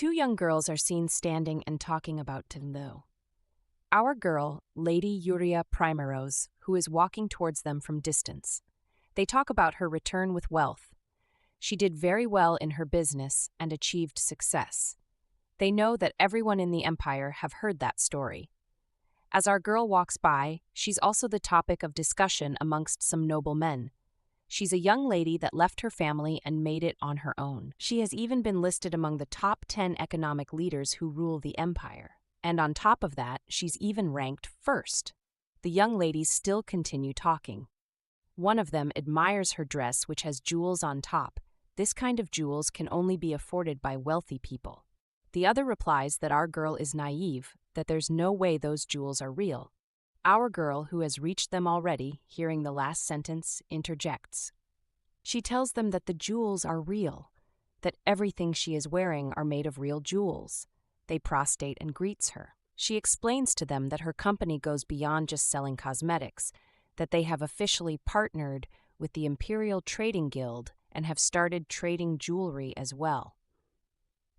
Two young girls are seen standing and talking about Tindo. Our girl, Lady Yuria Primrose, who is walking towards them from distance. They talk about her return with wealth. She did very well in her business and achieved success. They know that everyone in the empire have heard that story. As our girl walks by, she's also the topic of discussion amongst some noble men. She's a young lady that left her family and made it on her own. She has even been listed among the top 10 economic leaders who rule the empire. And on top of that, she's even ranked first. The young ladies still continue talking. One of them admires her dress, which has jewels on top. This kind of jewels can only be afforded by wealthy people. The other replies that our girl is naive, that there's no way those jewels are real. Our girl, who has reached them already, hearing the last sentence, interjects. She tells them that the jewels are real, that everything she is wearing are made of real jewels. They prostrate and greets her. She explains to them that her company goes beyond just selling cosmetics, that they have officially partnered with the Imperial Trading Guild and have started trading jewelry as well.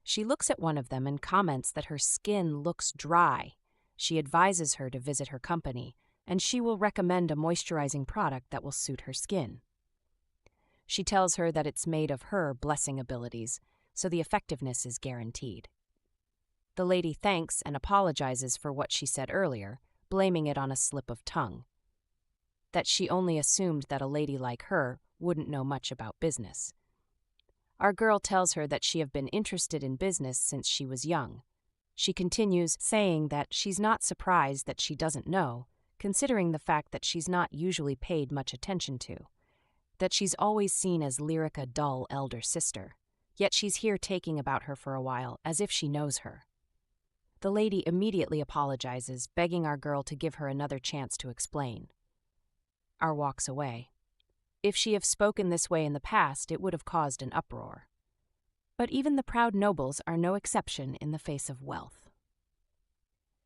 She looks at one of them and comments that her skin looks dry. She advises her to visit her company, and she will recommend a moisturizing product that will suit her skin. She tells her that it's made of her blessing abilities, so the effectiveness is guaranteed. The lady thanks and apologizes for what she said earlier, blaming it on a slip of tongue. That she only assumed that a lady like her wouldn't know much about business. Our girl tells her that she have been interested in business since she was young. She continues, saying that she's not surprised that she doesn't know, considering the fact that she's not usually paid much attention to, that she's always seen as Lyrica dull elder sister, yet she's here taking about her for a while, as if she knows her. The lady immediately apologizes, begging our girl to give her another chance to explain. Our walks away. If she have spoken this way in the past, it would have caused an uproar. But even the proud nobles are no exception in the face of wealth.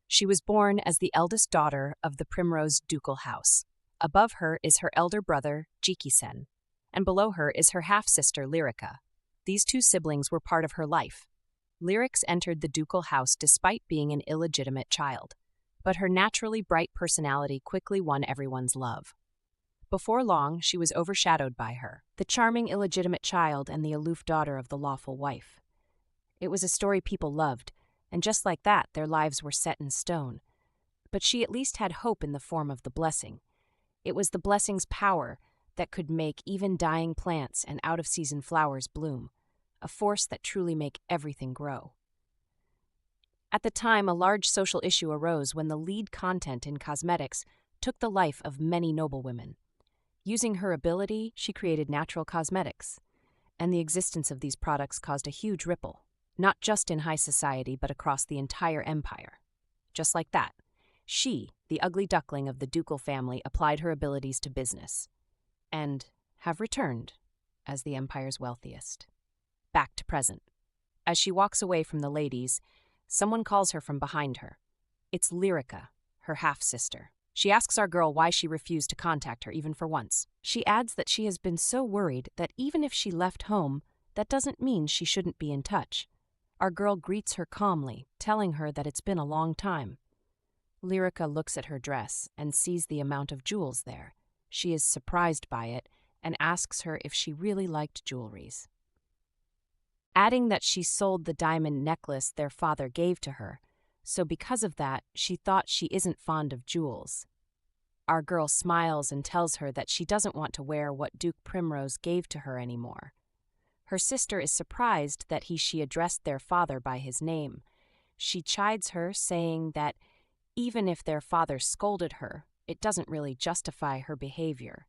She was born as the eldest daughter of the Primrose ducal house. Above her is her elder brother, Jikisen, and below her is her half-sister, Lyrica. These two siblings were part of her life. Lyrics entered the ducal house despite being an illegitimate child, but her naturally bright personality quickly won everyone's love. Before long, she was overshadowed by her, the charming illegitimate child and the aloof daughter of the lawful wife. It was a story people loved, and just like that, their lives were set in stone. But she at least had hope in the form of the blessing. It was the blessing's power that could make even dying plants and out-of-season flowers bloom, a force that truly make everything grow. At the time, a large social issue arose when the lead content in cosmetics took the life of many noblewomen. Using her ability, she created natural cosmetics, and the existence of these products caused a huge ripple, not just in high society but across the entire empire. Just like that, she, the ugly duckling of the ducal family, applied her abilities to business, and have returned as the empire's wealthiest. Back to present. As she walks away from the ladies, someone calls her from behind her. It's Lyrica, her half-sister. She asks our girl why she refused to contact her even for once. She adds that she has been so worried that even if she left home, that doesn't mean she shouldn't be in touch. Our girl greets her calmly, telling her that it's been a long time. Lyrica looks at her dress and sees the amount of jewels there. She is surprised by it and asks her if she really liked jewelries, adding that she sold the diamond necklace their father gave to her, so because of that, she thought she isn't fond of jewels. Our girl smiles and tells her that she doesn't want to wear what Duke Primrose gave to her anymore. Her sister is surprised that she addressed their father by his name. She chides her, saying that even if their father scolded her, it doesn't really justify her behavior.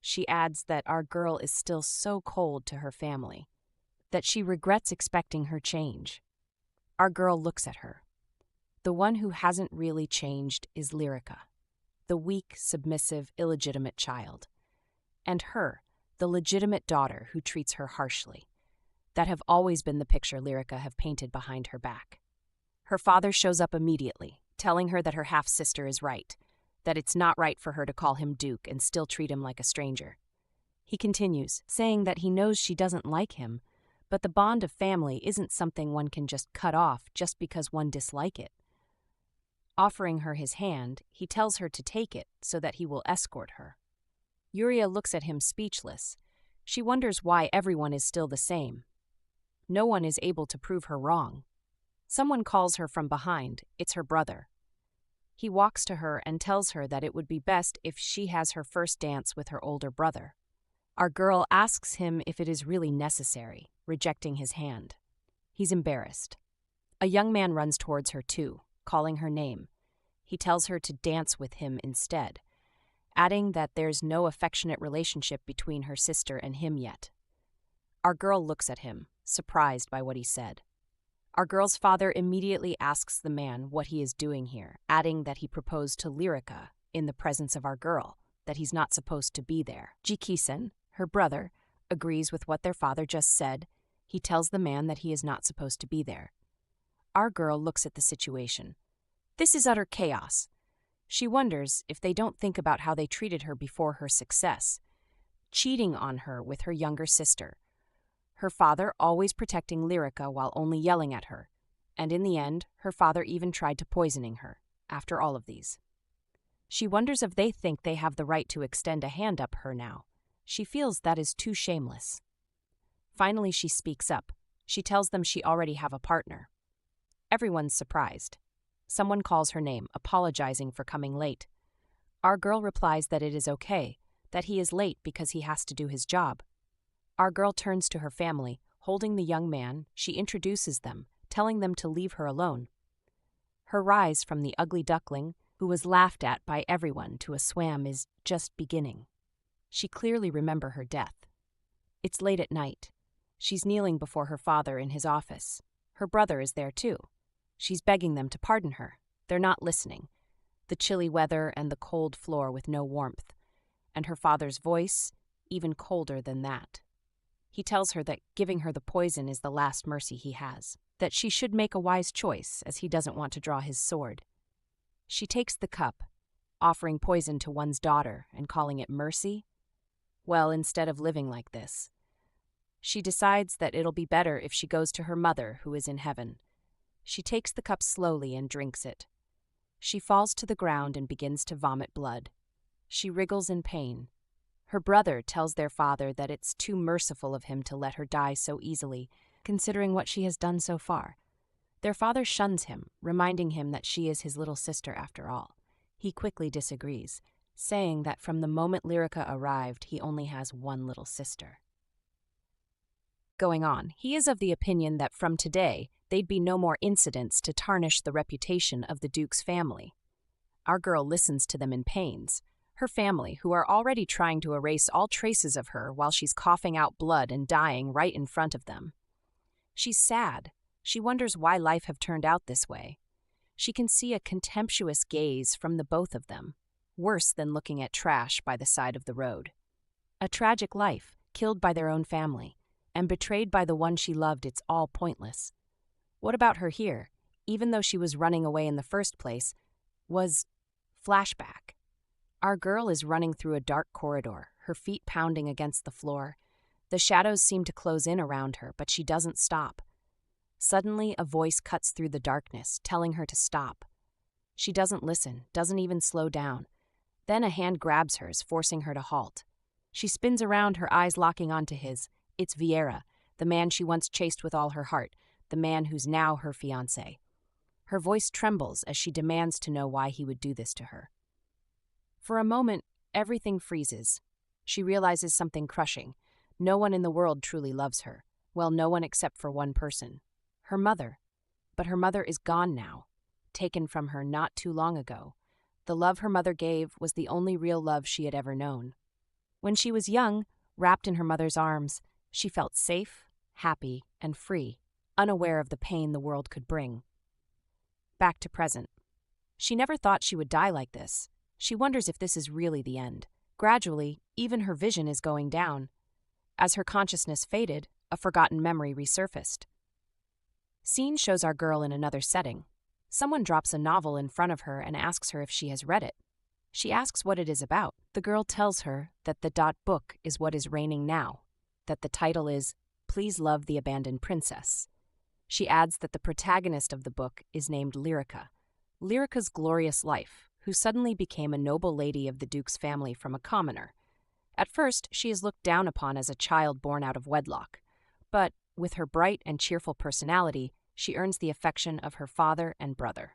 She adds that our girl is still so cold to her family, that she regrets expecting her change. Our girl looks at her. The one who hasn't really changed is Lyrica, the weak, submissive, illegitimate child, and her, the legitimate daughter who treats her harshly. That have always been the picture Lyrica have painted behind her back. Her father shows up immediately, telling her that her half-sister is right, that it's not right for her to call him Duke and still treat him like a stranger. He continues, saying that he knows she doesn't like him, But the bond of family isn't something one can just cut off just because one dislike it. Offering her his hand, he tells her to take it so that he will escort her. Yuria looks at him speechless. She wonders why everyone is still the same. No one is able to prove her wrong. Someone calls her from behind. It's her brother. He walks to her and tells her that it would be best if she has her first dance with her older brother. Our girl asks him if it is really necessary, rejecting his hand. He's embarrassed. A young man runs towards her too, calling her name. He tells her to dance with him instead, adding that there's no affectionate relationship between her sister and him yet. Our girl looks at him, surprised by what he said. Our girl's father immediately asks the man what he is doing here, adding that he proposed to Lyrica in the presence of our girl, that he's not supposed to be there. Jikisen, her brother, agrees with what their father just said. He tells the man that he is not supposed to be there. Our girl looks at the situation. This is utter chaos. She wonders if they don't think about how they treated her before her success, cheating on her with her younger sister. Her father always protecting Lyrica while only yelling at her, and in the end, her father even tried to poisoning her, after all of these. She wonders if they think they have the right to extend a hand up her now. She feels that is too shameless. Finally, she speaks up. She tells them she already have a partner. Everyone's surprised. Someone calls her name, apologizing for coming late. Our girl replies that it is okay, that he is late because he has to do his job. Our girl turns to her family, holding the young man. She introduces them, telling them to leave her alone. Her rise from the ugly duckling, who was laughed at by everyone, to a swam is just beginning. She clearly remembers her death. It's late at night. She's kneeling before her father in his office. Her brother is there too. She's begging them to pardon her. They're not listening. The chilly weather and the cold floor with no warmth. And her father's voice, even colder than that. He tells her that giving her the poison is the last mercy he has, that she should make a wise choice as he doesn't want to draw his sword. She takes the cup, offering poison to one's daughter and calling it mercy. Well, instead of living like this, she decides that it'll be better if she goes to her mother who is in heaven. She takes the cup slowly and drinks it. She falls to the ground and begins to vomit blood. She wriggles in pain. Her brother tells their father that it's too merciful of him to let her die so easily, considering what she has done so far. Their father shuns him, reminding him that she is his little sister after all. He quickly disagrees, saying that from the moment Lyrica arrived, he only has one little sister. Going on, he is of the opinion that from today, they'd be no more incidents to tarnish the reputation of the Duke's family. Our girl listens to them in pains. Her family, who are already trying to erase all traces of her while she's coughing out blood and dying right in front of them. She's sad. She wonders why life have turned out this way. She can see a contemptuous gaze from the both of them, worse than looking at trash by the side of the road. A tragic life, killed by their own family, and betrayed by the one she loved. It's all pointless. What about her here, even though she was running away in the first place, was Flashback. Our girl is running through a dark corridor, her feet pounding against the floor. The shadows seem to close in around her, but she doesn't stop. Suddenly, a voice cuts through the darkness, telling her to stop. She doesn't listen, doesn't even slow down. Then a hand grabs hers, forcing her to halt. She spins around, her eyes locking onto his. It's Vieira, the man she once chased with all her heart, the man who's now her fiancé. Her voice trembles as she demands to know why he would do this to her. For a moment, everything freezes. She realizes something crushing. No one in the world truly loves her. Well, no one except for one person. Her mother. But her mother is gone now, taken from her not too long ago. The love her mother gave was the only real love she had ever known. When she was young, wrapped in her mother's arms, she felt safe, happy, and free, unaware of the pain the world could bring. Back to present. She never thought she would die like this. She wonders if this is really the end. Gradually, even her vision is going down. As her consciousness faded, a forgotten memory resurfaced. Scene shows our girl in another setting. Someone drops a novel in front of her and asks her if she has read it. She asks what it is about. The girl tells her that the book is what is reigning now, that the title is Please Love the Abandoned Princess. She adds that the protagonist of the book is named Lyrica's glorious life, who suddenly became a noble lady of the Duke's family from a commoner. At first, she is looked down upon as a child born out of wedlock, but with her bright and cheerful personality, she earns the affection of her father and brother.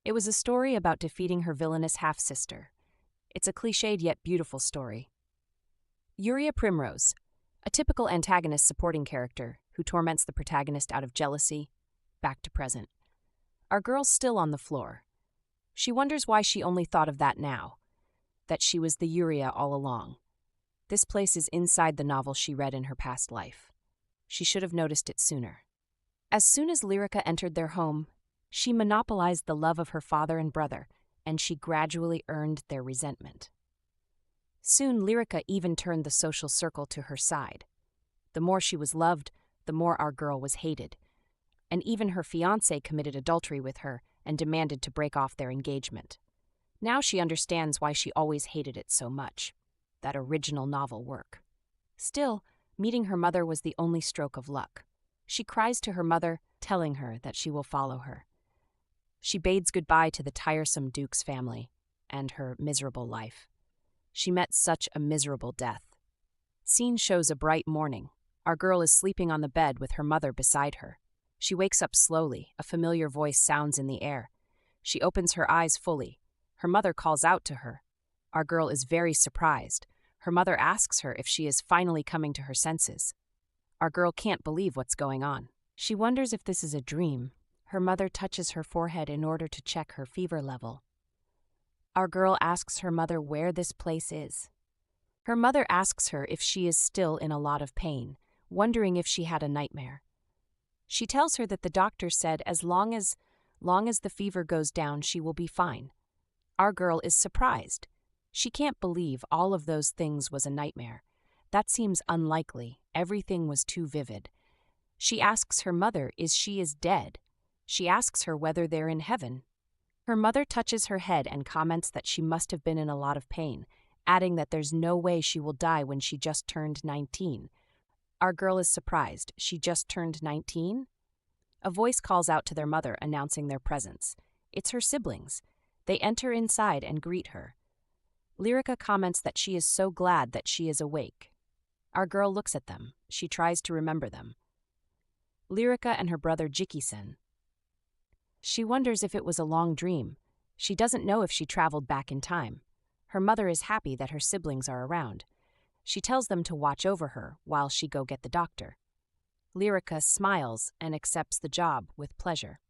It was a story about defeating her villainous half-sister. It's a cliched yet beautiful story. Primrose, a typical antagonist supporting character who torments the protagonist out of jealousy. Back to present. Our girl's still on the floor. She wonders why she only thought of that now, that she was the Yuria all along. This place is inside the novel she read in her past life. She should have noticed it sooner. As soon as Lyrica entered their home, she monopolized the love of her father and brother, and she gradually earned their resentment. Soon, Lyrica even turned the social circle to her side. The more she was loved, the more our girl was hated. And even her fiancé committed adultery with her and demanded to break off their engagement. Now she understands why she always hated it so much, that original novel work. Still, meeting her mother was the only stroke of luck. She cries to her mother, telling her that she will follow her. She bids goodbye to the tiresome Duke's family and her miserable life. She met such a miserable death. Scene shows a bright morning. Our girl is sleeping on the bed with her mother beside her. She wakes up slowly. A familiar voice sounds in the air. She opens her eyes fully. Her mother calls out to her. Our girl is very surprised. Her mother asks her if she is finally coming to her senses. Our girl can't believe what's going on. She wonders if this is a dream. Her mother touches her forehead in order to check her fever level. Our girl asks her mother where this place is. Her mother asks her if she is still in a lot of pain, wondering if she had a nightmare. She tells her that the doctor said as long as the fever goes down, she will be fine. Our girl is surprised. She can't believe all of those things was a nightmare. That seems unlikely. Everything was too vivid. She asks her mother if she is dead. She asks her whether they're in heaven. Her mother touches her head and comments that she must have been in a lot of pain, adding that there's no way she will die when she just turned 19. Our girl is surprised. She just turned 19? A voice calls out to their mother, announcing their presence. It's her siblings. They enter inside and greet her. Lyrica comments that she is so glad that she is awake. Our girl looks at them. She tries to remember them. Lyrica and her brother Jiki-sen. She wonders if it was a long dream. She doesn't know if she traveled back in time. Her mother is happy that her siblings are around. She tells them to watch over her while she go get the doctor. Lyrica smiles and accepts the job with pleasure.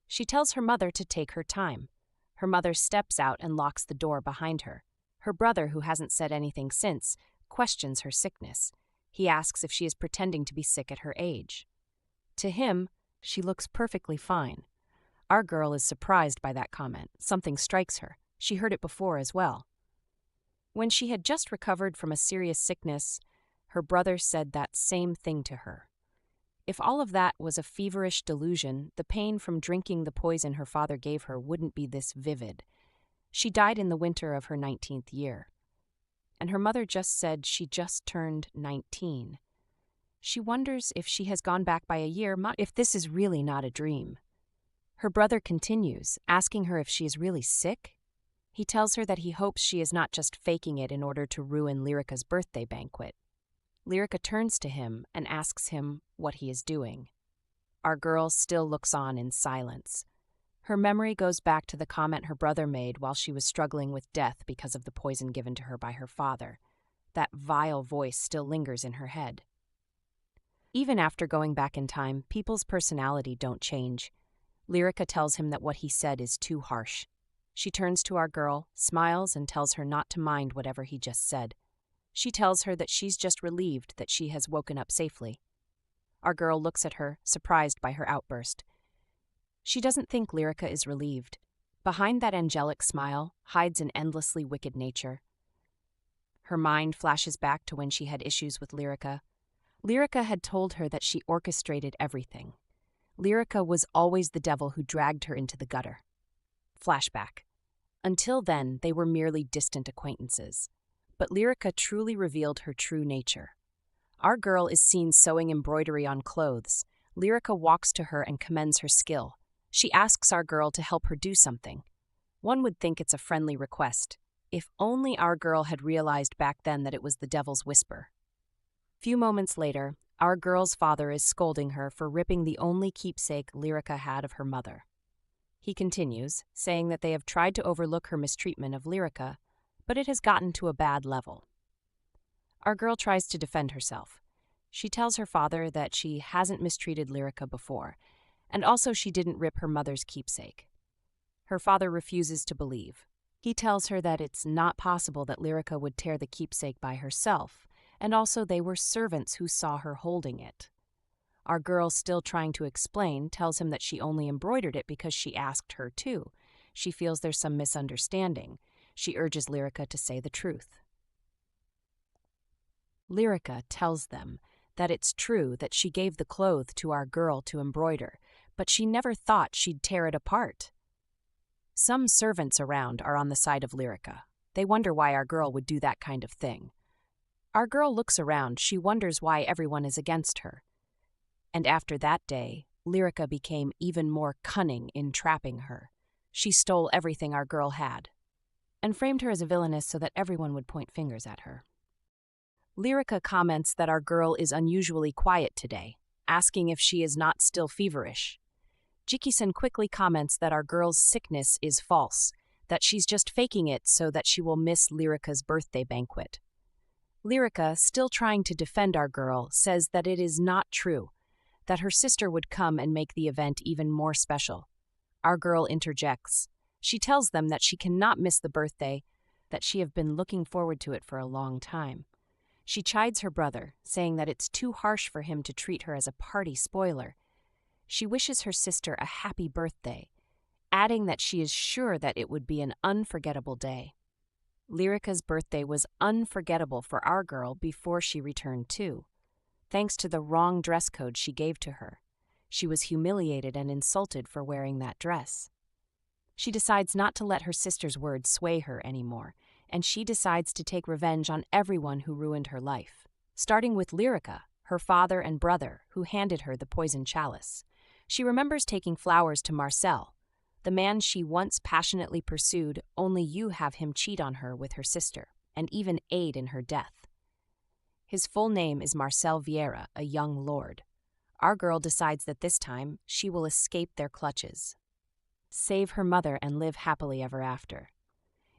She tells her mother to take her time. Her mother steps out and locks the door behind her. Her brother, who hasn't said anything since, questions her sickness. He asks if she is pretending to be sick at her age. To him, she looks perfectly fine. Our girl is surprised by that comment. Something strikes her. She heard it before as well. When she had just recovered from a serious sickness, her brother said that same thing to her. If all of that was a feverish delusion, the pain from drinking the poison her father gave her wouldn't be this vivid. She died in the winter of her 19th year. And her mother just said she just turned 19. She wonders if she has gone back by a year, if this is really not a dream. Her brother continues, asking her if she is really sick. He tells her that he hopes she is not just faking it in order to ruin Lyrica's birthday banquet. Lyrica turns to him and asks him what he is doing. Our girl still looks on in silence. Her memory goes back to the comment her brother made while she was struggling with death because of the poison given to her by her father. That vile voice still lingers in her head. Even after going back in time, people's personality don't change. Lyrica tells him that what he said is too harsh. She turns to our girl, smiles, and tells her not to mind whatever he just said. She tells her that she's just relieved that she has woken up safely. Our girl looks at her, surprised by her outburst. She doesn't think Lyrica is relieved. Behind that angelic smile hides an endlessly wicked nature. Her mind flashes back to when she had issues with Lyrica. Lyrica had told her that she orchestrated everything. Lyrica was always the devil who dragged her into the gutter. Flashback. Until then, they were merely distant acquaintances. But Lyrica truly revealed her true nature. Our girl is seen sewing embroidery on clothes. Lyrica walks to her and commends her skill. She asks our girl to help her do something. One would think it's a friendly request. If only our girl had realized back then that it was the devil's whisper. Few moments later, our girl's father is scolding her for ripping the only keepsake Lyrica had of her mother. He continues, saying that they have tried to overlook her mistreatment of Lyrica, but it has gotten to a bad level. Our girl tries to defend herself. She tells her father that she hasn't mistreated Lyrica before, and also she didn't rip her mother's keepsake. Her father refuses to believe. He tells her that it's not possible that Lyrica would tear the keepsake by herself, and also they were servants who saw her holding it. Our girl, still trying to explain, tells him that she only embroidered it because she asked her to. She feels there's some misunderstanding. She urges Lyrica to say the truth. Lyrica tells them that it's true that she gave the cloth to our girl to embroider, but she never thought she'd tear it apart. Some servants around are on the side of Lyrica. They wonder why our girl would do that kind of thing. Our girl looks around. She wonders why everyone is against her. And after that day, Lyrica became even more cunning in trapping her. She stole everything our girl had and framed her as a villainess so that everyone would point fingers at her. Lyrica comments that our girl is unusually quiet today, asking if she is not still feverish. Jiki-san quickly comments that our girl's sickness is false, that she's just faking it so that she will miss Lyrica's birthday banquet. Lyrica, still trying to defend our girl, says that it is not true, that her sister would come and make the event even more special. Our girl interjects. She tells them that she cannot miss the birthday, that she have been looking forward to it for a long time. She chides her brother, saying that it's too harsh for him to treat her as a party spoiler. She wishes her sister a happy birthday, adding that she is sure that it would be an unforgettable day. Lyrica's birthday was unforgettable for our girl before she returned too, thanks to the wrong dress code she gave to her. She was humiliated and insulted for wearing that dress. She decides not to let her sister's words sway her anymore, and she decides to take revenge on everyone who ruined her life, starting with Lyrica, her father and brother, who handed her the poison chalice. She remembers taking flowers to Marcel, the man she once passionately pursued, only you have him cheat on her with her sister, and even aid in her death. His full name is Marcel Vieira, a young lord. Our girl decides that this time she will escape their clutches, save her mother, and live happily ever after.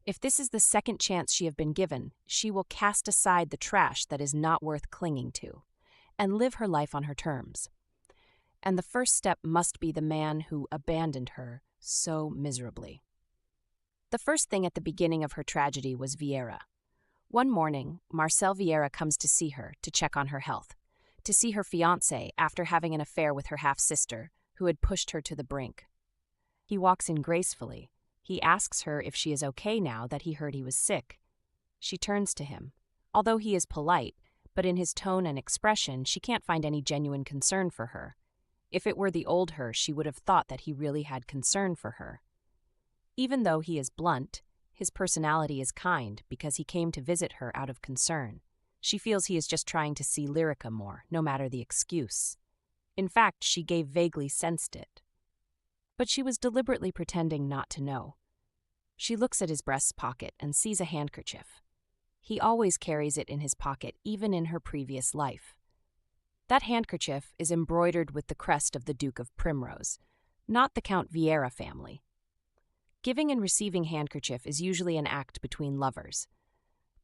If this is the second chance she have been given, she will cast aside the trash that is not worth clinging to, and live her life on her terms. And the first step must be the man who abandoned her so miserably. The first thing at the beginning of her tragedy was Vieira. One morning, Marcel Vieira comes to see her, to check on her health, to see her fiancé after having an affair with her half-sister, who had pushed her to the brink. He walks in gracefully. He asks her if she is okay now that he heard he was sick. She turns to him. Although he is polite, but in his tone and expression, she can't find any genuine concern for her. If it were the old her, she would have thought that he really had concern for her. Even though he is blunt, his personality is kind because he came to visit her out of concern. She feels he is just trying to see Lyrica more, no matter the excuse. In fact, she vaguely sensed it. But she was deliberately pretending not to know. She looks at his breast pocket and sees a handkerchief. He always carries it in his pocket, even in her previous life. That handkerchief is embroidered with the crest of the Duke of Primrose, not the Count Vieira family. Giving and receiving handkerchief is usually an act between lovers,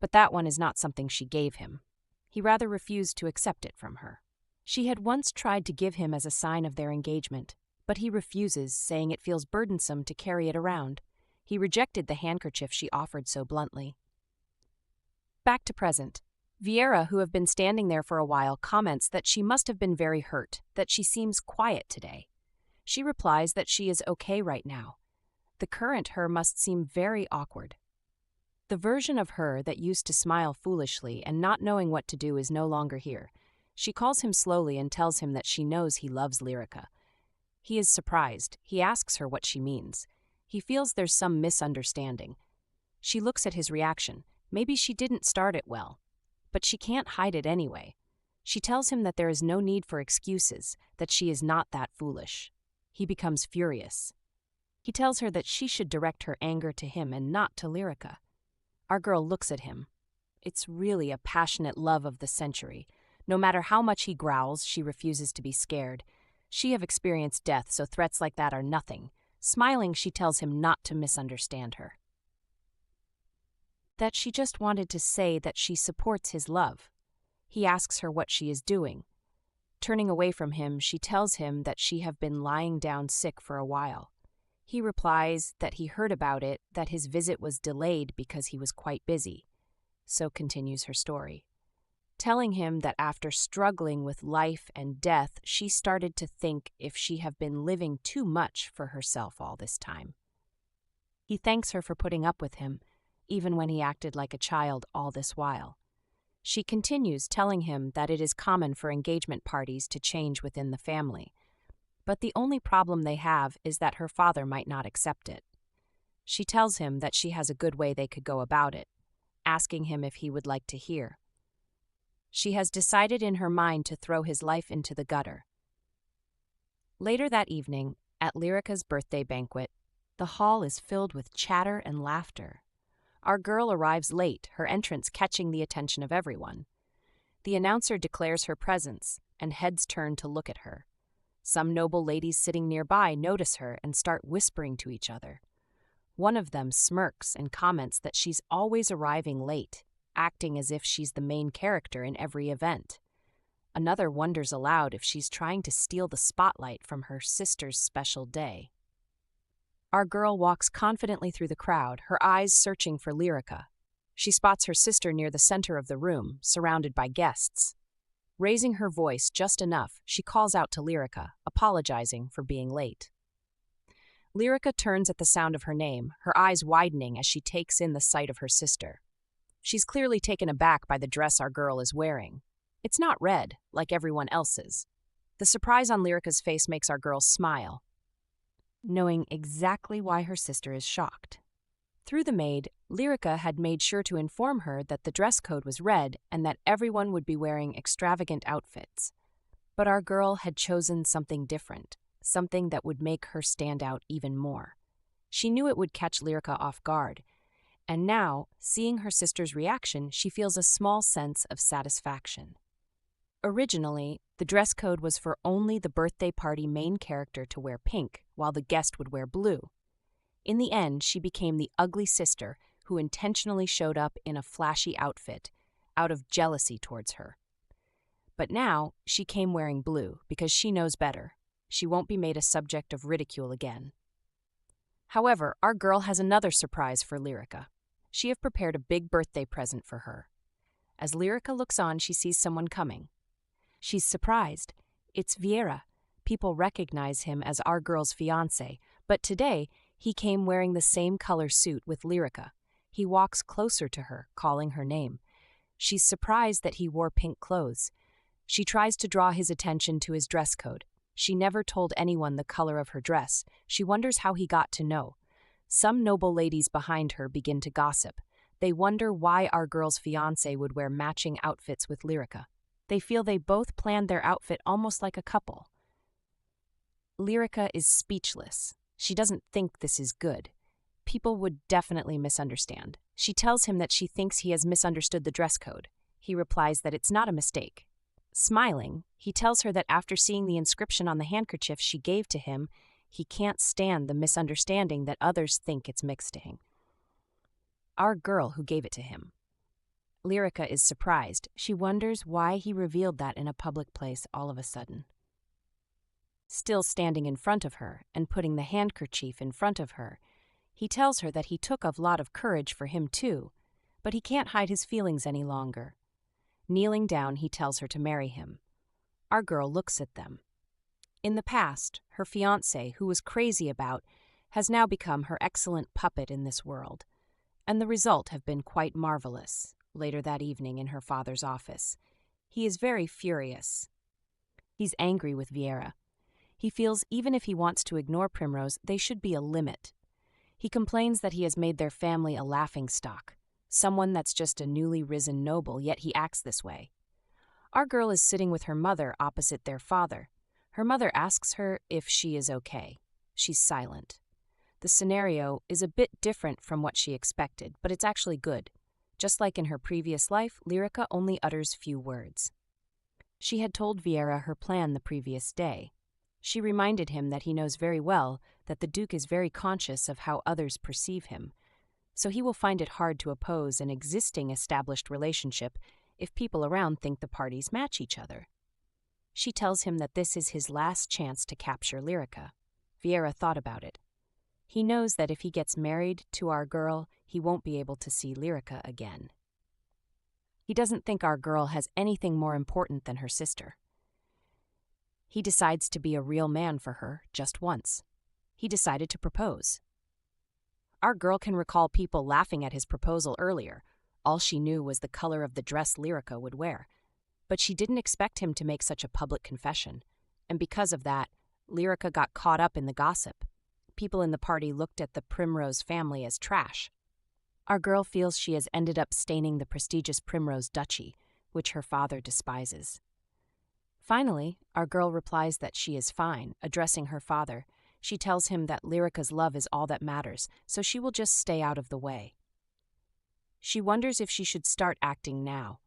but that one is not something she gave him. He rather refused to accept it from her. She had once tried to give him as a sign of their engagement, but he refuses, saying it feels burdensome to carry it around. He rejected the handkerchief she offered so bluntly. Back to present. Vieira, who have been standing there for a while, comments that she must have been very hurt, that she seems quiet today. She replies that she is okay right now. The current her must seem very awkward. The version of her that used to smile foolishly and not knowing what to do is no longer here. She calls him slowly and tells him that she knows he loves Lyrica. He is surprised. He asks her what she means. He feels there's some misunderstanding. She looks at his reaction. Maybe she didn't start it well. But she can't hide it anyway. She tells him that there is no need for excuses, that she is not that foolish. He becomes furious. He tells her that she should direct her anger to him and not to Lyrica. Our girl looks at him. It's really a passionate love of the century. No matter how much he growls, she refuses to be scared. She have experienced death, so threats like that are nothing. Smiling, she tells him not to misunderstand her. That she just wanted to say that she supports his love. He asks her what she is doing. Turning away from him, she tells him that she have been lying down sick for a while. He replies that he heard about it, that his visit was delayed because he was quite busy. So continues her story, telling him that after struggling with life and death, she started to think if she have been living too much for herself all this time. He thanks her for putting up with him, even when he acted like a child all this while. She continues, telling him that it is common for engagement parties to change within the family, but the only problem they have is that her father might not accept it. She tells him that she has a good way they could go about it, asking him if he would like to hear. She has decided in her mind to throw his life into the gutter. Later that evening, at Lyrica's birthday banquet, the hall is filled with chatter and laughter. Our girl arrives late, her entrance catching the attention of everyone. The announcer declares her presence, and heads turn to look at her. Some noble ladies sitting nearby notice her and start whispering to each other. One of them smirks and comments that she's always arriving late, acting as if she's the main character in every event. Another wonders aloud if she's trying to steal the spotlight from her sister's special day. Our girl walks confidently through the crowd, her eyes searching for Lyrica. She spots her sister near the center of the room, surrounded by guests. Raising her voice just enough, she calls out to Lyrica, apologizing for being late. Lyrica turns at the sound of her name, her eyes widening as she takes in the sight of her sister. She's clearly taken aback by the dress our girl is wearing. It's not red, like everyone else's. The surprise on Lyrica's face makes our girl smile, knowing exactly why her sister is shocked. Through the maid, Lyrica had made sure to inform her that the dress code was red and that everyone would be wearing extravagant outfits. But our girl had chosen something different, something that would make her stand out even more. She knew it would catch Lyrica off guard, and now, seeing her sister's reaction, she feels a small sense of satisfaction. Originally, the dress code was for only the birthday party main character to wear pink, while the guest would wear blue. In the end, she became the ugly sister who intentionally showed up in a flashy outfit, out of jealousy towards her. But now, she came wearing blue because she knows better. She won't be made a subject of ridicule again. However, our girl has another surprise for Lyrica. She have prepared a big birthday present for her. As Lyrica looks on, she sees someone coming. She's surprised. It's Vieira. People recognize him as our girl's fiancé, but today, he came wearing the same color suit with Lyrica. He walks closer to her, calling her name. She's surprised that he wore pink clothes. She tries to draw his attention to his dress code. She never told anyone the color of her dress. She wonders how he got to know. Some noble ladies behind her begin to gossip. They wonder why our girl's fiancé would wear matching outfits with Lyrica. They feel they both planned their outfit almost like a couple. Lyrica is speechless. She doesn't think this is good. People would definitely misunderstand. She tells him that she thinks he has misunderstood the dress code. He replies that it's not a mistake. Smiling, he tells her that after seeing the inscription on the handkerchief she gave to him, he can't stand the misunderstanding that others think it's mixed to him. Our girl who gave it to him. Lyrica is surprised. She wonders why he revealed that in a public place all of a sudden. Still standing in front of her and putting the handkerchief in front of her, he tells her that he took a lot of courage for him too, but he can't hide his feelings any longer. Kneeling down, he tells her to marry him. Our girl looks at them. In the past, her fiancé, who was crazy about, has now become her excellent puppet in this world, and the result have been quite marvelous. Later that evening in her father's office, he is very furious. He's angry with Vieira. He feels even if he wants to ignore Primrose, they should be a limit. He complains that he has made their family a laughingstock, someone that's just a newly risen noble, yet he acts this way. Our girl is sitting with her mother opposite their father. Her mother asks her if she is okay. She's silent. The scenario is a bit different from what she expected, but it's actually good. Just like in her previous life, Lyrica only utters few words. She had told Vieira her plan the previous day. She reminded him that he knows very well that the Duke is very conscious of how others perceive him, so he will find it hard to oppose an existing established relationship if people around think the parties match each other. She tells him that this is his last chance to capture Lyrica. Vieira thought about it. He knows that if he gets married to our girl, he won't be able to see Lyrica again. He doesn't think our girl has anything more important than her sister. He decides to be a real man for her just once. He decided to propose. Our girl can recall people laughing at his proposal earlier. All she knew was the color of the dress Lyrica would wear. But she didn't expect him to make such a public confession. And because of that, Lyrica got caught up in the gossip. People in the party looked at the Primrose family as trash. Our girl feels she has ended up staining the prestigious Primrose duchy, which her father despises. Finally, our girl replies that she is fine, addressing her father. She tells him that Lyrica's love is all that matters, so she will just stay out of the way. She wonders if she should start acting now.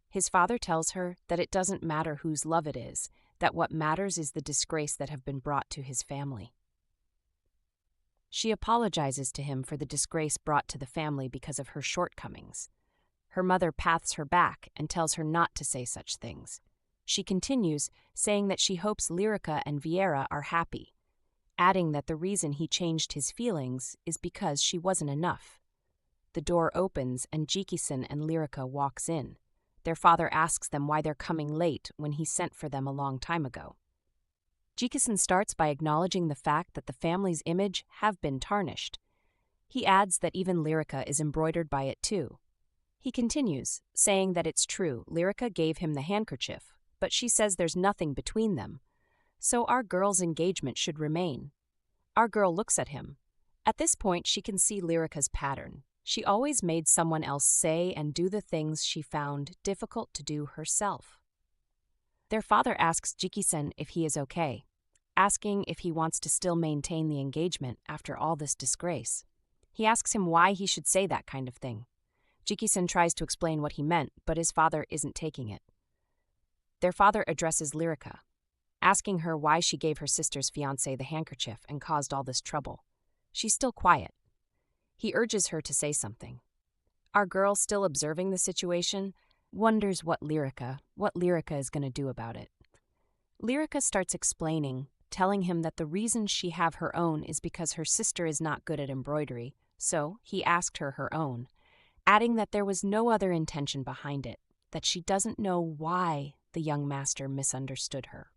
His father tells her that it doesn't matter whose love it is, that what matters is the disgrace that have been brought to his family. She apologizes to him for the disgrace brought to the family because of her shortcomings. Her mother pats her back and tells her not to say such things. She continues, saying that she hopes Lyrica and Vieira are happy, adding that the reason he changed his feelings is because she wasn't enough. The door opens and Jikisen and Lyrica walks in. Their father asks them why they're coming late when he sent for them a long time ago. Jikisen starts by acknowledging the fact that the family's image have been tarnished. He adds that even Lyrica is embroidered by it too. He continues, saying that it's true, Lyrica gave him the handkerchief, but she says there's nothing between them. So our girl's engagement should remain. Our girl looks at him. At this point, she can see Lyrica's pattern. She always made someone else say and do the things she found difficult to do herself. Their father asks Jikisen if he is okay, asking if he wants to still maintain the engagement after all this disgrace. He asks him why he should say that kind of thing. Jikisen tries to explain what he meant, but his father isn't taking it. Their father addresses Lyrica, asking her why she gave her sister's fiancé the handkerchief and caused all this trouble. She's still quiet. He urges her to say something. Our girl, still observing the situation, wonders what Lyrica is going to do about it. Lyrica starts explaining, telling him that the reason she have her own is because her sister is not good at embroidery, so he asked her own, adding that there was no other intention behind it, that she doesn't know why the young master misunderstood her.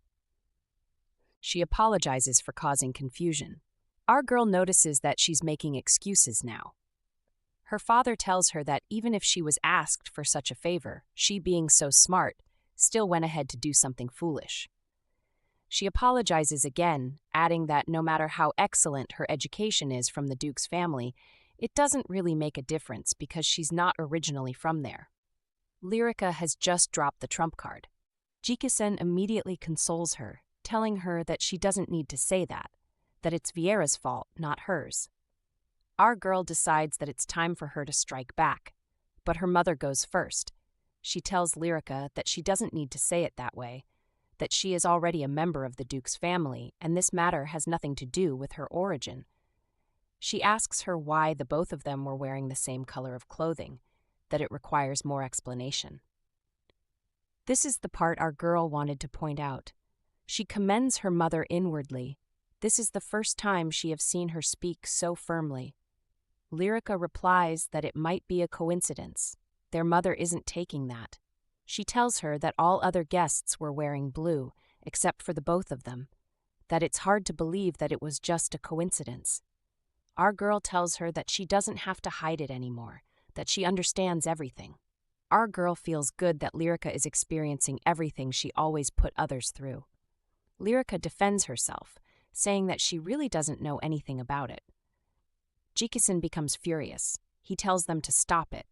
She apologizes for causing confusion. Our girl notices that she's making excuses now. Her father tells her that even if she was asked for such a favor, she, being so smart, still went ahead to do something foolish. She apologizes again, adding that no matter how excellent her education is from the Duke's family, it doesn't really make a difference because she's not originally from there. Lyrica has just dropped the trump card. Jikisen immediately consoles her, telling her that she doesn't need to say that it's Vieira's fault, not hers. Our girl decides that it's time for her to strike back, but her mother goes first. She tells Lyrica that she doesn't need to say it that way, that she is already a member of the Duke's family, and this matter has nothing to do with her origin. She asks her why the both of them were wearing the same color of clothing, that it requires more explanation. This is the part our girl wanted to point out. She commends her mother inwardly. This is the first time she have seen her speak so firmly. Lyrica replies that it might be a coincidence. Their mother isn't taking that. She tells her that all other guests were wearing blue, except for the both of them, that it's hard to believe that it was just a coincidence. Our girl tells her that she doesn't have to hide it anymore, that she understands everything. Our girl feels good that Lyrica is experiencing everything she always put others through. Lyrica defends herself, saying that she really doesn't know anything about it. Jikisen becomes furious. He tells them to stop it,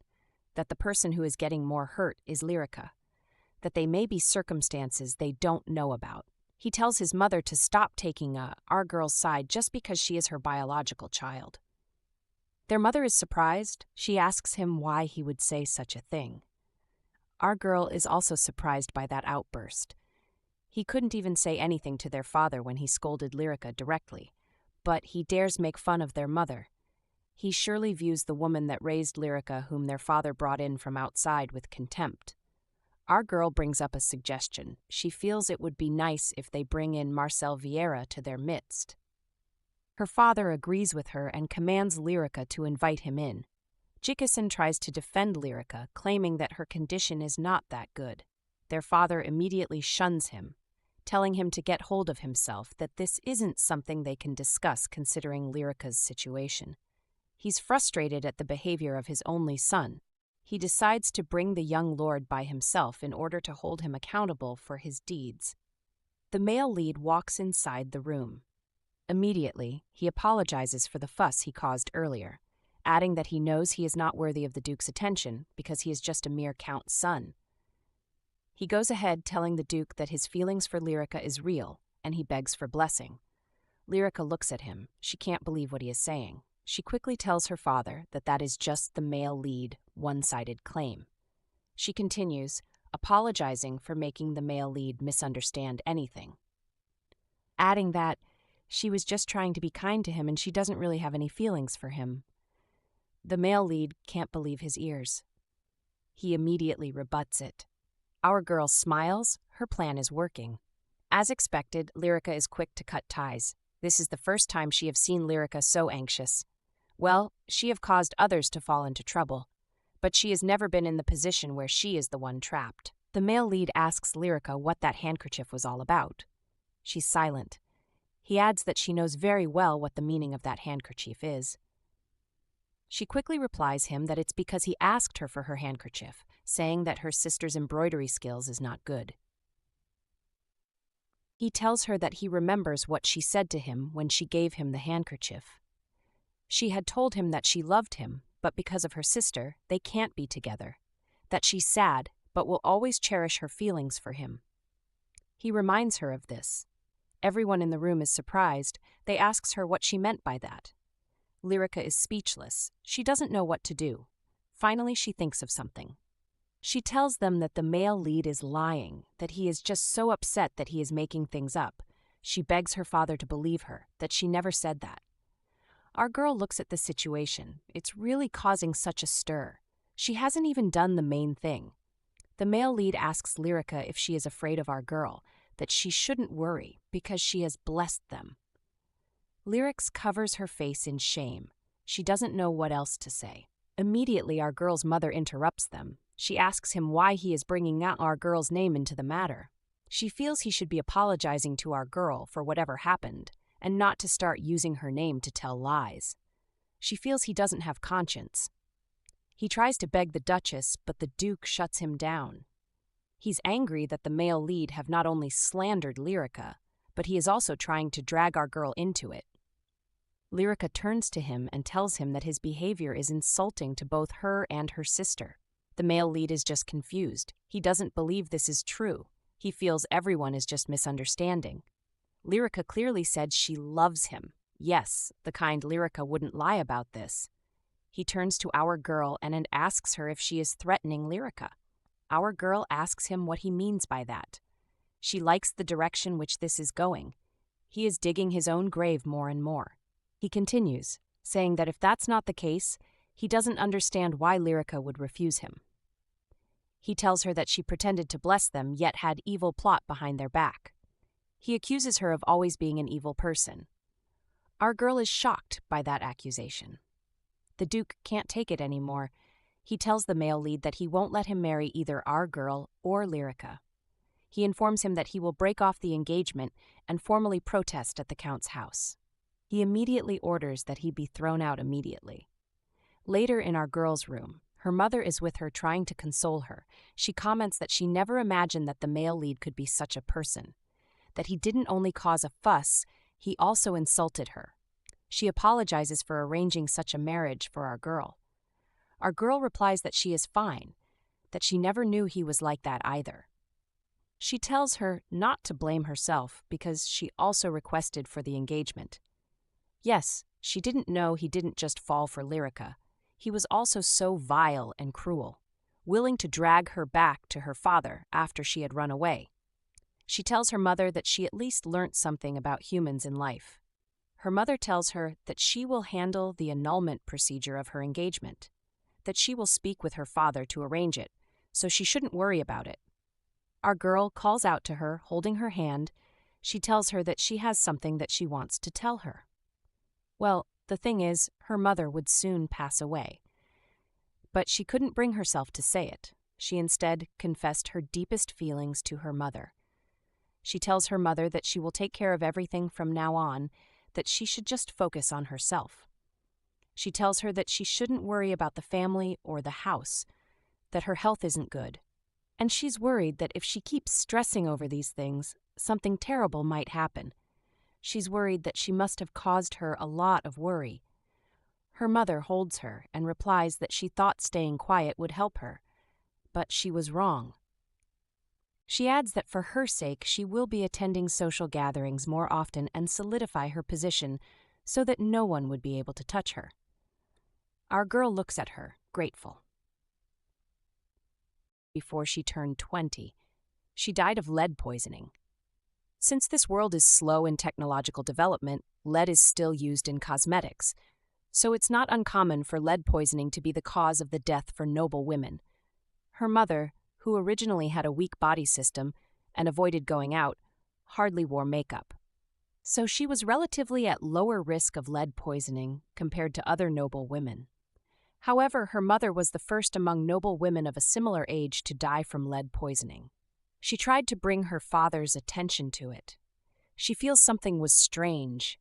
that the person who is getting more hurt is Lyrica. that they may be circumstances they don't know about. He tells his mother to stop taking our girl's side just because she is her biological child. Their mother is surprised. She asks him why he would say such a thing. Our girl is also surprised by that outburst. He couldn't even say anything to their father when he scolded Lyrica directly, but he dares make fun of their mother. He surely views the woman that raised Lyrica, whom their father brought in from outside, with contempt. Our girl brings up a suggestion. She feels it would be nice if they bring in Marcel Vieira to their midst. Her father agrees with her and commands Lyrica to invite him in. Jikison tries to defend Lyrica, claiming that her condition is not that good. Their father immediately shuns him, telling him to get hold of himself, that this isn't something they can discuss considering Lyrica's situation. He's frustrated at the behavior of his only son. He decides to bring the young lord by himself in order to hold him accountable for his deeds. The male lead walks inside the room. Immediately, he apologizes for the fuss he caused earlier, adding that he knows he is not worthy of the Duke's attention because he is just a mere count's son. He goes ahead telling the Duke that his feelings for Lyrica is real, and he begs for blessing. Lyrica looks at him. She can't believe what he is saying. She quickly tells her father that that is just the male lead, one-sided claim. She continues, apologizing for making the male lead misunderstand anything, adding that she was just trying to be kind to him and she doesn't really have any feelings for him. The male lead can't believe his ears. He immediately rebuts it. Our girl smiles. Her plan is working. As expected, Lyrica is quick to cut ties. This is the first time she have seen Lyrica so anxious. Well, she have caused others to fall into trouble, but she has never been in the position where she is the one trapped. The male lead asks Lyrica what that handkerchief was all about. She's silent. He adds that she knows very well what the meaning of that handkerchief is. She quickly replies him that it's because he asked her for her handkerchief, saying that her sister's embroidery skills is not good. He tells her that he remembers what she said to him when she gave him the handkerchief. She had told him that she loved him, but because of her sister, they can't be together. That she's sad, but will always cherish her feelings for him. He reminds her of this. Everyone in the room is surprised. They asks her what she meant by that. Lyrica is speechless. She doesn't know what to do. Finally, she thinks of something. She tells them that the male lead is lying, that he is just so upset that he is making things up. She begs her father to believe her, that she never said that. Our girl looks at the situation. It's really causing such a stir. She hasn't even done the main thing. The male lead asks Lyrica if she is afraid of our girl, that she shouldn't worry because she has blessed them. Lyrics covers her face in shame. She doesn't know what else to say. Immediately, our girl's mother interrupts them. She asks him why he is bringing out our girl's name into the matter. She feels he should be apologizing to our girl for whatever happened, and not to start using her name to tell lies. She feels he doesn't have conscience. He tries to beg the Duchess, but the Duke shuts him down. He's angry that the male lead have not only slandered Lyrica, but he is also trying to drag our girl into it. Lyrica turns to him and tells him that his behavior is insulting to both her and her sister. The male lead is just confused. He doesn't believe this is true. He feels everyone is just misunderstanding. Lyrica clearly said she loves him. Yes, the kind Lyrica wouldn't lie about this. He turns to our girl and asks her if she is threatening Lyrica. Our girl asks him what he means by that. She likes the direction which this is going. He is digging his own grave more and more. He continues, saying that if that's not the case, he doesn't understand why Lyrica would refuse him. He tells her that she pretended to bless them yet had evil plot behind their back. He accuses her of always being an evil person. Our girl is shocked by that accusation. The Duke can't take it anymore. He tells the male lead that he won't let him marry either our girl or Lyrica. He informs him that he will break off the engagement and formally protest at the Count's house. He immediately orders that he be thrown out immediately. Later in our girl's room, her mother is with her trying to console her. She comments that she never imagined that the male lead could be such a person, that he didn't only cause a fuss, he also insulted her. She apologizes for arranging such a marriage for our girl. Our girl replies that she is fine, that she never knew he was like that either. She tells her not to blame herself because she also requested for the engagement. Yes, she didn't know he didn't just fall for Lyrica. He was also so vile and cruel, willing to drag her back to her father after she had run away. She tells her mother that she at least learnt something about humans in life. Her mother tells her that she will handle the annulment procedure of her engagement, that she will speak with her father to arrange it, so she shouldn't worry about it. Our girl calls out to her, holding her hand. She tells her that she has something that she wants to tell her. Well, the thing is, her mother would soon pass away. But she couldn't bring herself to say it. She instead confessed her deepest feelings to her mother. She tells her mother that she will take care of everything from now on, that she should just focus on herself. She tells her that she shouldn't worry about the family or the house, that her health isn't good. And she's worried that if she keeps stressing over these things, something terrible might happen. She's worried that she must have caused her a lot of worry. Her mother holds her and replies that she thought staying quiet would help her, but she was wrong. She adds that for her sake, she will be attending social gatherings more often and solidify her position so that no one would be able to touch her. Our girl looks at her, grateful. Before she turned 20, she died of lead poisoning. Since this world is slow in technological development, lead is still used in cosmetics, so it's not uncommon for lead poisoning to be the cause of the death for noble women. Her mother, who originally had a weak body system and avoided going out, hardly wore makeup. So she was relatively at lower risk of lead poisoning compared to other noble women. However, her mother was the first among noble women of a similar age to die from lead poisoning. She tried to bring her father's attention to it. She feels something was strange,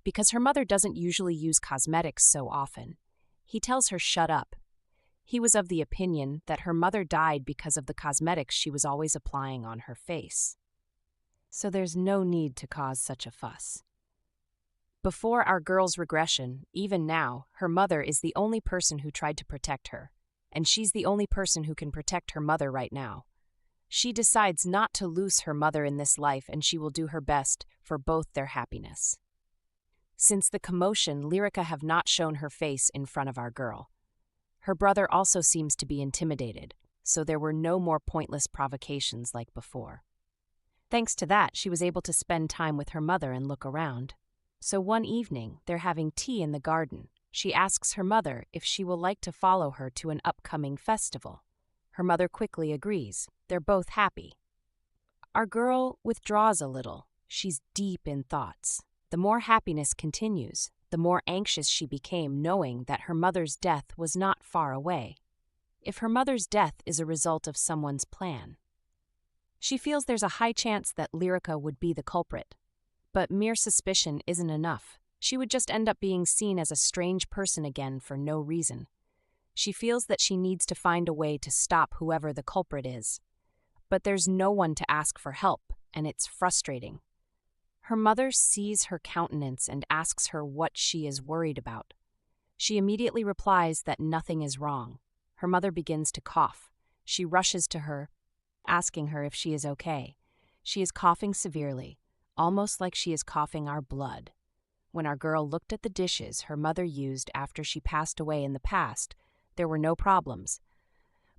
because her mother doesn't usually use cosmetics so often. He tells her shut up. He was of the opinion that her mother died because of the cosmetics she was always applying on her face. So there's no need to cause such a fuss. Before our girl's regression, even now, her mother is the only person who tried to protect her, and she's the only person who can protect her mother right now. She decides not to lose her mother in this life, and she will do her best for both their happiness. Since the commotion, Lyrica have not shown her face in front of our girl. Her brother also seems to be intimidated, so there were no more pointless provocations like before. Thanks to that, she was able to spend time with her mother and look around. So one evening, they're having tea in the garden. She asks her mother if she will like to follow her to an upcoming festival. Her mother quickly agrees. They're both happy. Our girl withdraws a little. She's deep in thoughts. The more happiness continues, the more anxious she became, knowing that her mother's death was not far away. If her mother's death is a result of someone's plan. She feels there's a high chance that Lyrica would be the culprit. But mere suspicion isn't enough. She would just end up being seen as a strange person again for no reason. She feels that she needs to find a way to stop whoever the culprit is. But there's no one to ask for help, and it's frustrating. Her mother sees her countenance and asks her what she is worried about. She immediately replies that nothing is wrong. Her mother begins to cough. She rushes to her, asking her if she is okay. She is coughing severely, almost like she is coughing our blood. When our girl looked at the dishes her mother used after she passed away in the past, there were no problems.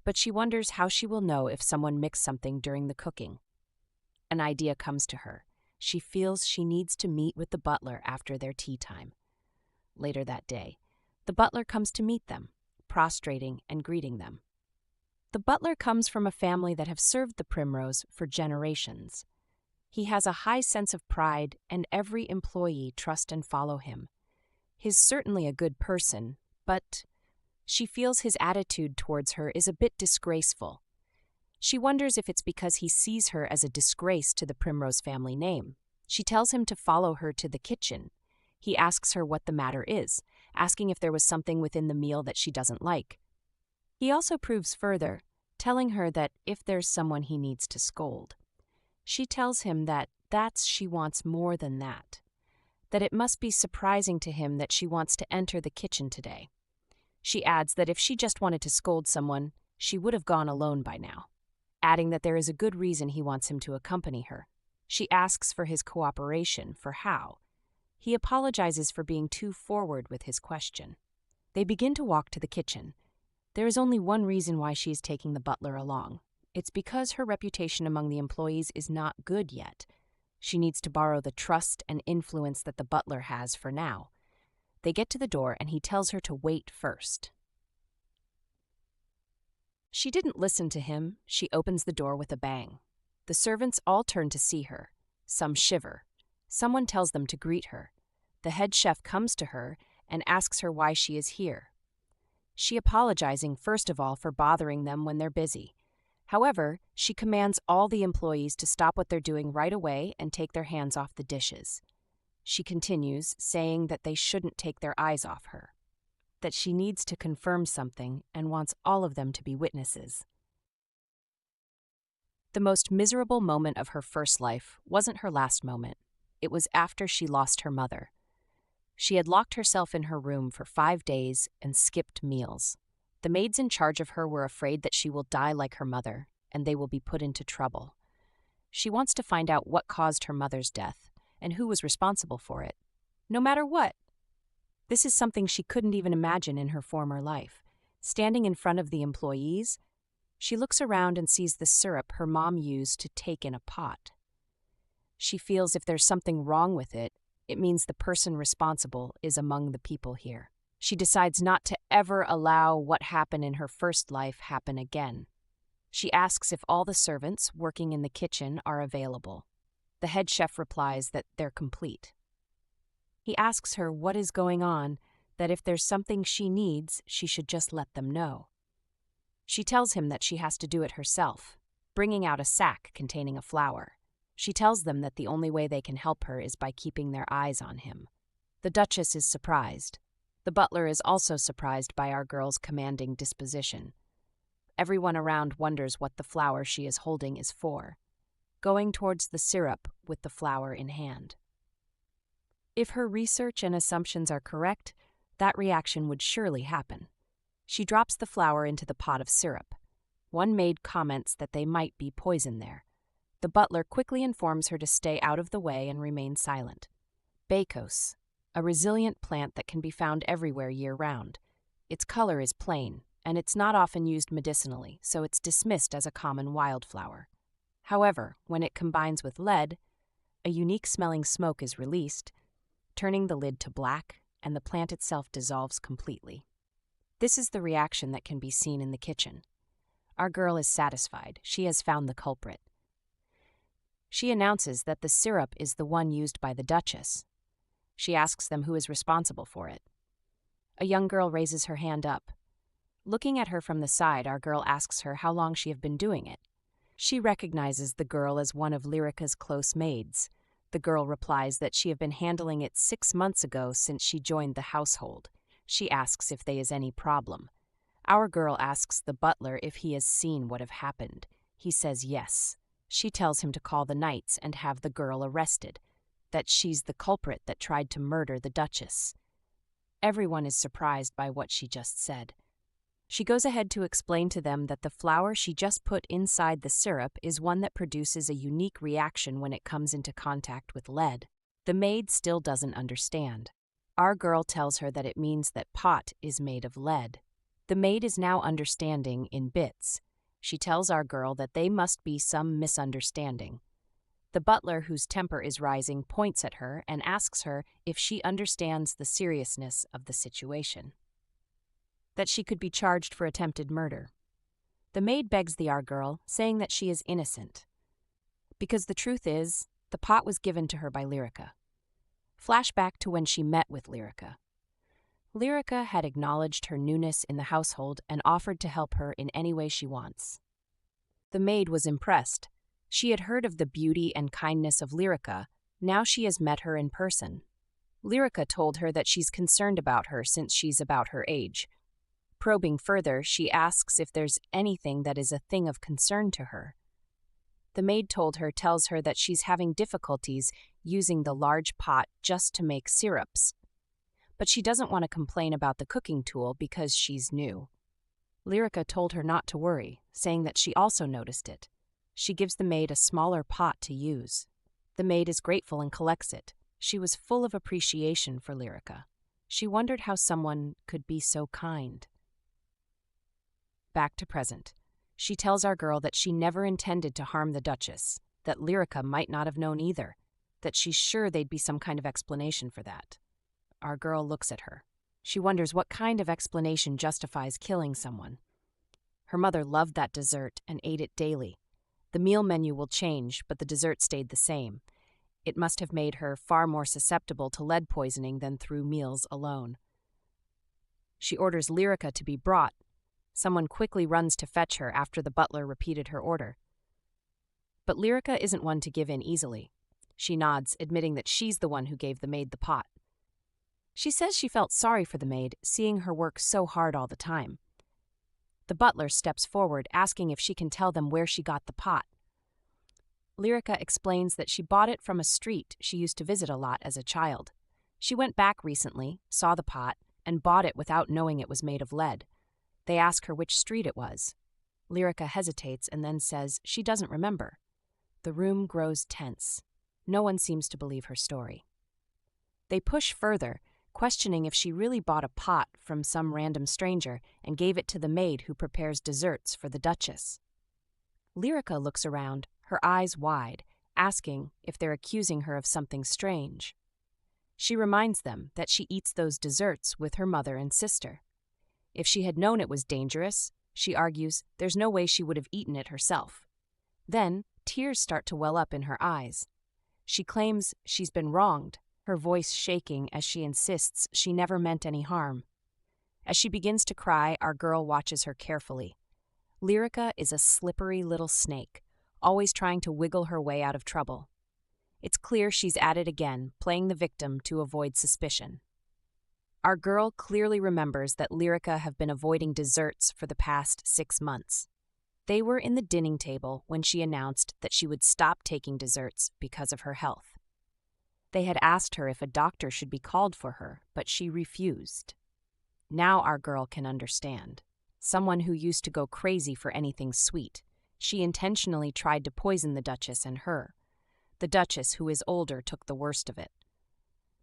But she wonders how she will know if someone mixed something during the cooking. An idea comes to her. She feels she needs to meet with the butler after their tea time. Later that day, the butler comes to meet them, prostrating and greeting them. The butler comes from a family that have served the Primrose for generations. He has a high sense of pride, and every employee trust and follow him. He's certainly a good person, but she feels his attitude towards her is a bit disgraceful. She wonders if it's because he sees her as a disgrace to the Primrose family name. She tells him to follow her to the kitchen. He asks her what the matter is, asking if there was something within the meal that she doesn't like. He also proves further, telling her that if there's someone he needs to scold. She tells him that she wants more than that it must be surprising to him that she wants to enter the kitchen today. She adds that if she just wanted to scold someone, she would have gone alone by now. adding that there is a good reason he wants him to accompany her. She asks for his cooperation for how. He apologizes for being too forward with his question. They begin to walk to the kitchen. There is only one reason why she is taking the butler along. It's because her reputation among the employees is not good yet. She needs to borrow the trust and influence that the butler has for now. They get to the door and he tells her to wait first. She didn't listen to him. She opens the door with a bang. The servants all turn to see her. Some shiver. Someone tells them to greet her. The head chef comes to her and asks her why she is here. She apologizing first of all for bothering them when they're busy. However, she commands all the employees to stop what they're doing right away and take their hands off the dishes. She continues, saying that they shouldn't take their eyes off her, that she needs to confirm something and wants all of them to be witnesses. The most miserable moment of her first life wasn't her last moment. It was after she lost her mother. She had locked herself in her room for 5 days and skipped meals. The maids in charge of her were afraid that she will die like her mother, and they will be put into trouble. She wants to find out what caused her mother's death and who was responsible for it, no matter what. This is something she couldn't even imagine in her former life. Standing in front of the employees, she looks around and sees the syrup her mom used to take in a pot. She feels if there's something wrong with it, it means the person responsible is among the people here. She decides not to ever allow what happened in her first life happen again. She asks if all the servants working in the kitchen are available. The head chef replies that they're complete. He asks her what is going on, that if there's something she needs, she should just let them know. She tells him that she has to do it herself, bringing out a sack containing a flower. She tells them that the only way they can help her is by keeping their eyes on him. The Duchess is surprised. The butler is also surprised by our girl's commanding disposition. Everyone around wonders what the flower she is holding is for, going towards the syrup with the flower in hand. If her research and assumptions are correct, that reaction would surely happen. She drops the flower into the pot of syrup. One maid comments that they might be poison there. The butler quickly informs her to stay out of the way and remain silent. Bakos, a resilient plant that can be found everywhere year-round. Its color is plain, and it's not often used medicinally, so it's dismissed as a common wildflower. However, when it combines with lead, a unique-smelling smoke is released, turning the lid to black, and the plant itself dissolves completely. This is the reaction that can be seen in the kitchen. Our girl is satisfied. She has found the culprit. She announces that the syrup is the one used by the Duchess. She asks them who is responsible for it. A young girl raises her hand up. Looking at her from the side, our girl asks her how long she have been doing it. She recognizes the girl as one of Lyrica's close maids. The girl replies that she have been handling it 6 months ago since she joined the household. She asks if there is any problem. Our girl asks the butler if he has seen what have happened. He says yes. She tells him to call the knights and have the girl arrested, that she's the culprit that tried to murder the Duchess. Everyone is surprised by what she just said. She goes ahead to explain to them that the flower she just put inside the syrup is one that produces a unique reaction when it comes into contact with lead. The maid still doesn't understand. Our girl tells her that it means that pot is made of lead. The maid is now understanding in bits. She tells our girl that they must be some misunderstanding. The butler, whose temper is rising, points at her and asks her if she understands the seriousness of the situation, that she could be charged for attempted murder. The maid begs our girl, saying that she is innocent, because the truth is, the pot was given to her by Lyrica. Flashback to when she met with Lyrica. Lyrica had acknowledged her newness in the household and offered to help her in any way she wants. The maid was impressed. She had heard of the beauty and kindness of Lyrica. Now she has met her in person. Lyrica told her that she's concerned about her since she's about her age. Probing further, she asks if there's anything that is a thing of concern to her. The maid tells her that she's having difficulties using the large pot just to make syrups. But she doesn't want to complain about the cooking tool because she's new. Lyrica told her not to worry, saying that she also noticed it. She gives the maid a smaller pot to use. The maid is grateful and collects it. She was full of appreciation for Lyrica. She wondered how someone could be so kind. Back to present. She tells our girl that she never intended to harm the Duchess, that Lyrica might not have known either, that she's sure there'd be some kind of explanation for that. Our girl looks at her. She wonders what kind of explanation justifies killing someone. Her mother loved that dessert and ate it daily. The meal menu will change, but the dessert stayed the same. It must have made her far more susceptible to lead poisoning than through meals alone. She orders Lyrica to be brought. Someone quickly runs to fetch her after the butler repeated her order. But Lyrica isn't one to give in easily. She nods, admitting that she's the one who gave the maid the pot. She says she felt sorry for the maid, seeing her work so hard all the time. The butler steps forward, asking if she can tell them where she got the pot. Lyrica explains that she bought it from a street she used to visit a lot as a child. She went back recently, saw the pot, and bought it without knowing it was made of lead. They ask her which street it was. Lyrica hesitates and then says she doesn't remember. The room grows tense. No one seems to believe her story. They push further, questioning if she really bought a pot from some random stranger and gave it to the maid who prepares desserts for the Duchess. Lyrica looks around, her eyes wide, asking if they're accusing her of something strange. She reminds them that she eats those desserts with her mother and sister. If she had known it was dangerous, she argues there's no way she would have eaten it herself. Then, tears start to well up in her eyes. She claims she's been wronged, her voice shaking as she insists she never meant any harm. As she begins to cry, our girl watches her carefully. Lyrica is a slippery little snake, always trying to wiggle her way out of trouble. It's clear she's at it again, playing the victim to avoid suspicion. Our girl clearly remembers that Lyrica have been avoiding desserts for the past 6 months. They were in the dining table when she announced that she would stop taking desserts because of her health. They had asked her if a doctor should be called for her, but she refused. Now our girl can understand. Someone who used to go crazy for anything sweet. She intentionally tried to poison the Duchess and her. The Duchess, who is older, took the worst of it.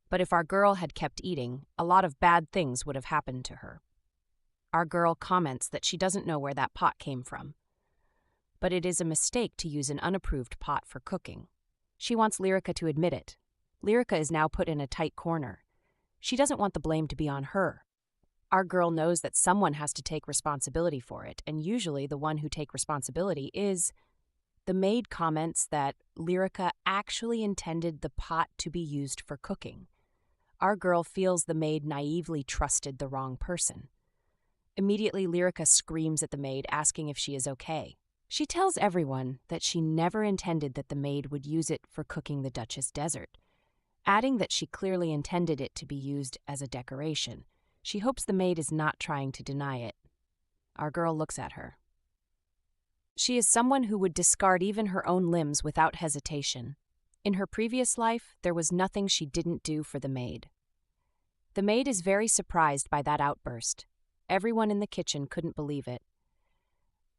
But if our girl had kept eating, a lot of bad things would have happened to her. Our girl comments that she doesn't know where that pot came from. But it is a mistake to use an unapproved pot for cooking. She wants Lyrica to admit it. Lyrica is now put in a tight corner. She doesn't want the blame to be on her. Our girl knows that someone has to take responsibility for it, and usually the one who takes responsibility is... The maid comments that Lyrica actually intended the pot to be used for cooking. Our girl feels the maid naively trusted the wrong person. Immediately, Lyrica screams at the maid, asking if she is okay. She tells everyone that she never intended that the maid would use it for cooking the Duchess dessert, adding that she clearly intended it to be used as a decoration. She hopes the maid is not trying to deny it. Our girl looks at her. She is someone who would discard even her own limbs without hesitation. In her previous life, there was nothing she didn't do for the maid. The maid is very surprised by that outburst. Everyone in the kitchen couldn't believe it.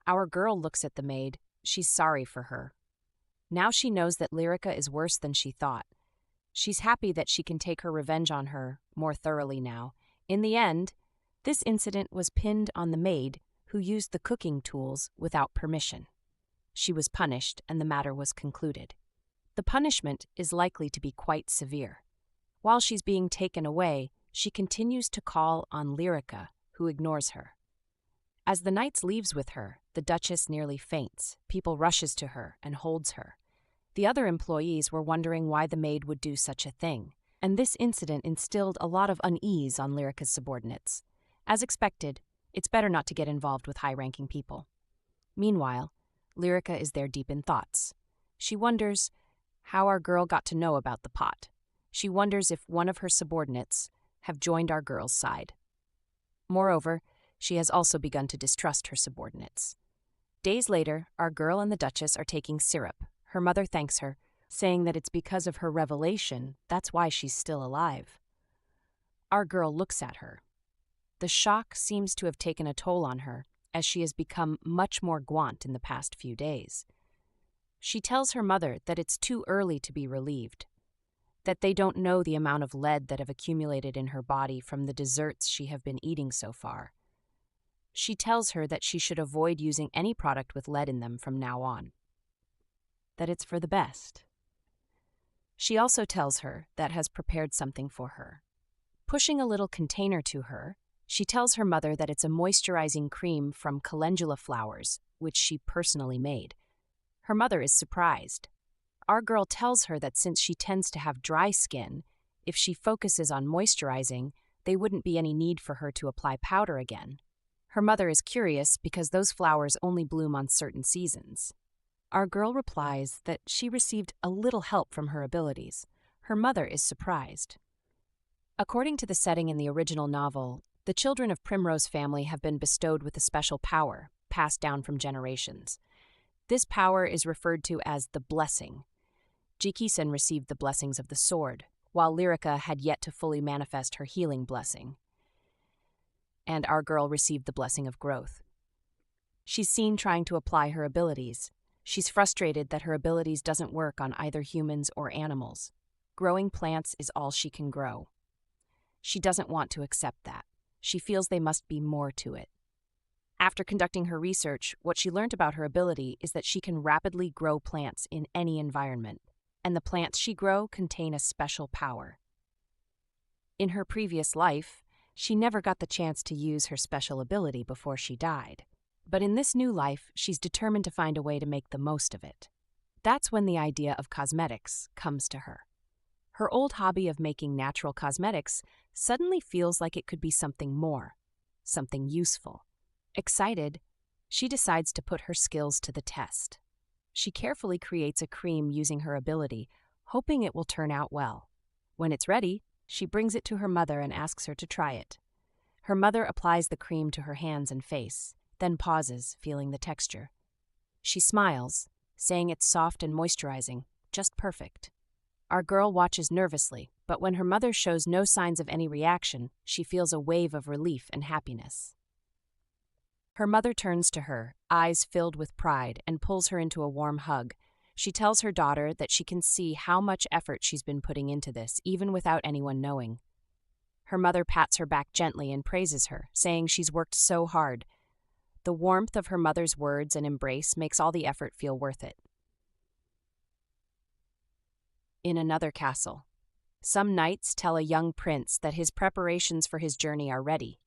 Our girl looks at the maid. She's sorry for her. Now she knows that Lyrica is worse than she thought. She's happy that she can take her revenge on her more thoroughly now. In the end, this incident was pinned on the maid who used the cooking tools without permission. She was punished and the matter was concluded. The punishment is likely to be quite severe. While she's being taken away, she continues to call on Lyrica, who ignores her. As the knight leaves with her, the Duchess nearly faints. People rushes to her and holds her. The other employees were wondering why the maid would do such a thing, and this incident instilled a lot of unease on Lyrica's subordinates. As expected, it's better not to get involved with high-ranking people. Meanwhile, Lyrica is there deep in thoughts. She wonders how our girl got to know about the pot. She wonders if one of her subordinates have joined our girl's side. Moreover, she has also begun to distrust her subordinates. Days later, our girl and the Duchess are taking syrup. Her mother thanks her, saying that it's because of her revelation, that's why she's still alive. Our girl looks at her. The shock seems to have taken a toll on her, as she has become much more gaunt in the past few days. She tells her mother that it's too early to be relieved, that they don't know the amount of lead that have accumulated in her body from the desserts she have been eating so far. She tells her that she should avoid using any product with lead in them from now on, that it's for the best. She also tells her that has prepared something for her. Pushing a little container to her, she tells her mother that it's a moisturizing cream from calendula flowers, which she personally made. Her mother is surprised. Our girl tells her that since she tends to have dry skin, if she focuses on moisturizing, there wouldn't be any need for her to apply powder again. Her mother is curious because those flowers only bloom on certain seasons. Our girl replies that she received a little help from her abilities. Her mother is surprised. According to the setting in the original novel, the children of Primrose family have been bestowed with a special power, passed down from generations. This power is referred to as the blessing. Jikisen received the blessings of the sword, while Lyrica had yet to fully manifest her healing blessing. And our girl received the blessing of growth. She's seen trying to apply her abilities. She's frustrated that her abilities doesn't work on either humans or animals. Growing plants is all she can grow. She doesn't want to accept that. She feels they must be more to it. After conducting her research, what she learned about her ability is that she can rapidly grow plants in any environment, and the plants she grows contain a special power. In her previous life, she never got the chance to use her special ability before she died. But in this new life, she's determined to find a way to make the most of it. That's when the idea of cosmetics comes to her. Her old hobby of making natural cosmetics suddenly feels like it could be something more, something useful. Excited, she decides to put her skills to the test. She carefully creates a cream using her ability, hoping it will turn out well. When it's ready, she brings it to her mother and asks her to try it. Her mother applies the cream to her hands and face, then pauses, feeling the texture. She smiles, saying it's soft and moisturizing, just perfect. Our girl watches nervously, but when her mother shows no signs of any reaction, she feels a wave of relief and happiness. Her mother turns to her, eyes filled with pride, and pulls her into a warm hug. She tells her daughter that she can see how much effort she's been putting into this, even without anyone knowing. Her mother pats her back gently and praises her, saying she's worked so hard. The warmth of her mother's words and embrace makes all the effort feel worth it. In another castle, some knights tell a young prince that his preparations for his journey are ready.